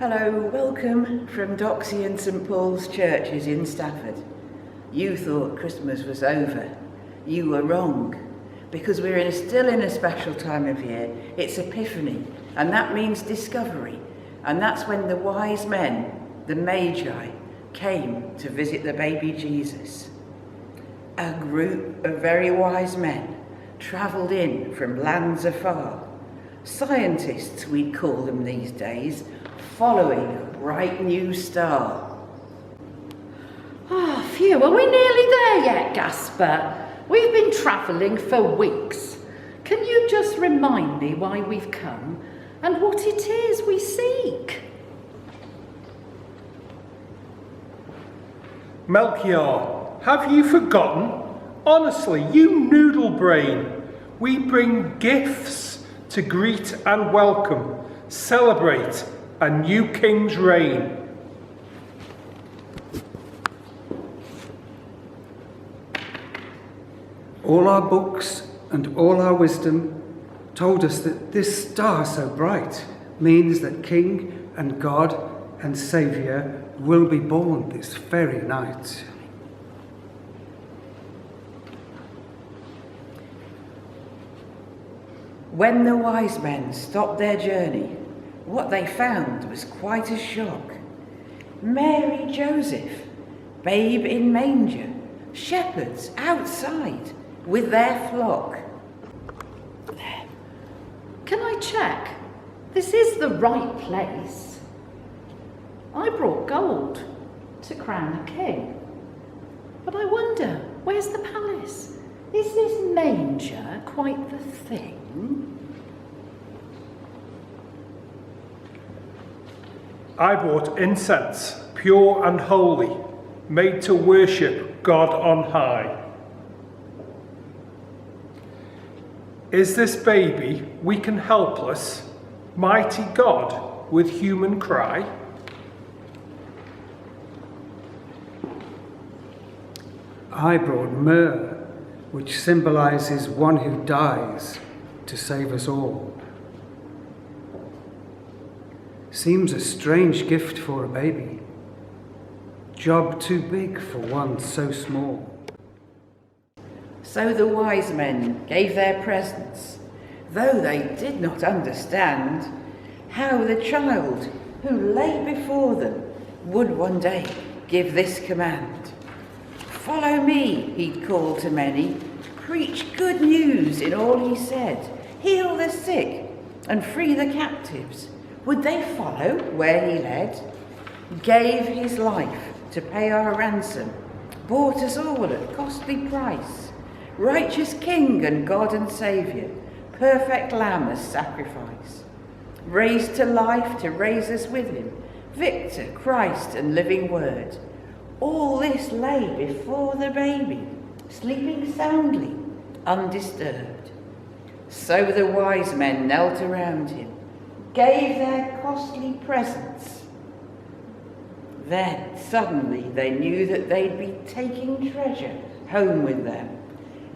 Hello, welcome from Doxey St Paul's churches in Stafford. You thought Christmas was over. You were wrong, because we're still in a special time of year. It's Epiphany, and that means discovery. And that's when the wise men, the Magi, came to visit the baby Jesus. A group of very wise men travelled in from lands afar. Scientists, we'd call them these days, following a bright new star. Ah, phew, are we nearly there yet, Gasper? We've been travelling for weeks. Can you just remind me why we've come and what it is we seek? Melchior, have you forgotten? Honestly, you noodle brain. We bring gifts to greet and welcome, celebrate a new king's reign. All our books and all our wisdom told us that this star so bright means that King and God and Saviour will be born this very night. When the wise men stopped their journey, what they found was quite a shock. Mary, Joseph, babe in manger, shepherds outside with their flock. Can I check? This is the right place. I brought gold to crown a king. But I wonder, where's the palace? Is this manger quite the thing? I brought incense, pure and holy, made to worship God on high. Is this baby weak and helpless, mighty God with human cry? I brought myrrh, which symbolises one who dies to save us all. Seems a strange gift for a baby. Job too big for one so small. So the wise men gave their presents, though they did not understand how the child who lay before them would one day give this command. Follow me, he'd call to many, preach good news in all he said, heal the sick and free the captives. Would they follow where he led? Gave his life to pay our ransom, bought us all at costly price. Righteous King and God and Saviour, perfect Lamb as sacrifice. Raised to life to raise us with him, Victor, Christ and living word. All this lay before the baby, sleeping soundly, undisturbed. So the wise men knelt around him, gave their costly presents. Then suddenly they knew that they'd be taking treasure home with them,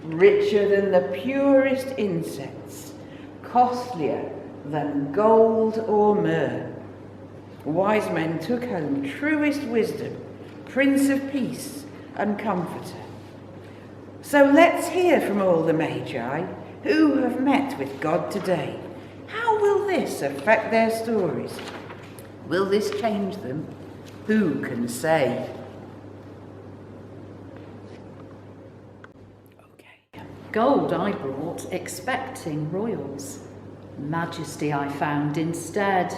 richer than the purest incense, costlier than gold or myrrh. Wise men took home truest wisdom, Prince of Peace and Comforter. So let's hear from all the Magi who have met with God today. How will this affect their stories? Will this change them? Who can say? Gold I brought, expecting royals. Majesty I found instead.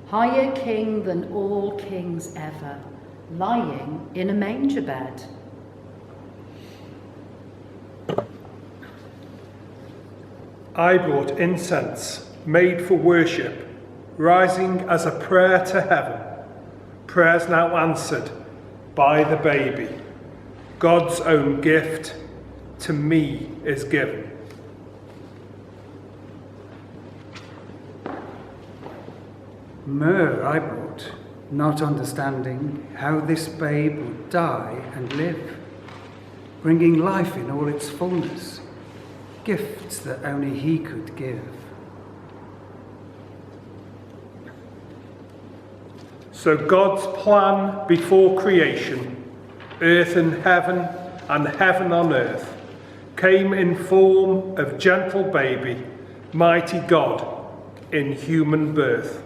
Higher king than all kings ever, lying in a manger bed. I brought incense, made for worship, rising as a prayer to heaven. Prayers now answered by the baby. God's own gift to me is given. Myrrh I brought, not understanding how this babe would die and live, bringing life in all its fullness, gifts that only he could give. So God's plan before creation, earth and heaven on earth, came in form of gentle baby, mighty God in human birth.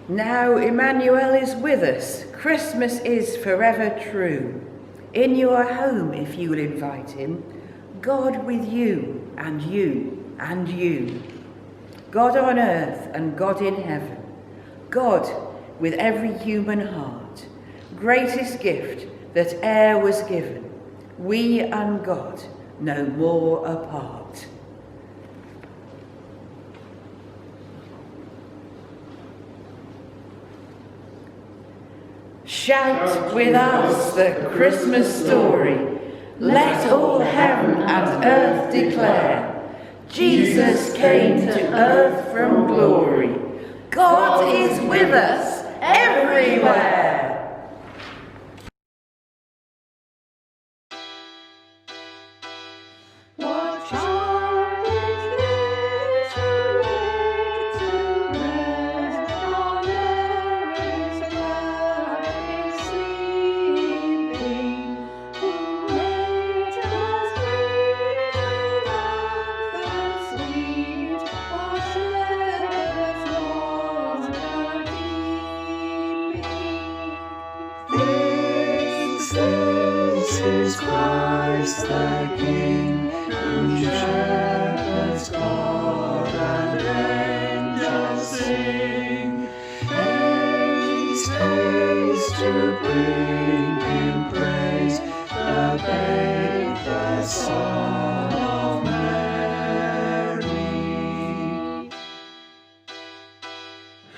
Now Emmanuel is with us. Christmas is forever true. In your home, if you'll invite him, God with you and you and you. God on earth and God in heaven. God with every human heart. Greatest gift that e'er was given. We and God no more apart. Shout with us the Christmas story. Let all heaven and earth declare, Jesus came to earth from glory. God is with us everywhere. Christ the King, whom shepherds guard and angels sing. Haste, haste to bring him praise, the babe, the Son of Mary.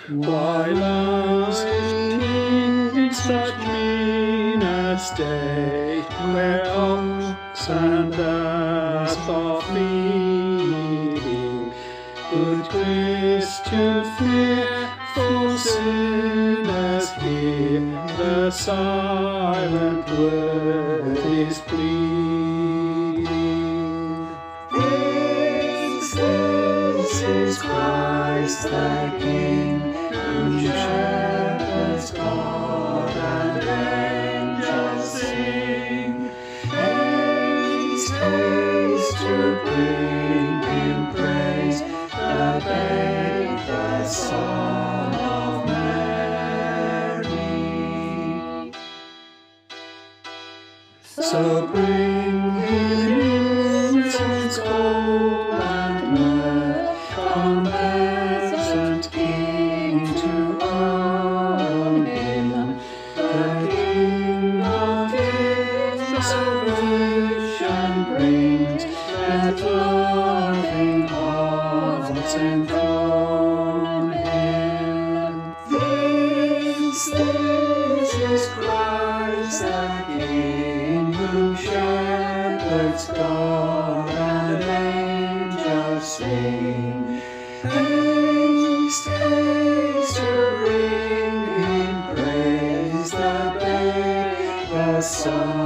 While I in such meanest day, where ox and ass are feeding, good Christian fear for sinners hear, the silent word is pleading. This is Christ the King, whom shepherds guard and angels sing. Haste, haste to bring him praise, the babe, the Son of Mary. So bring him incense, gold and myrrh, come peasant King to own him, the King of kings, salvation brings, let loving hearts enthrone him. This is Christ the King, whom shepherds guard and angels sing. Haste, haste to bring him praise, the babe, the Son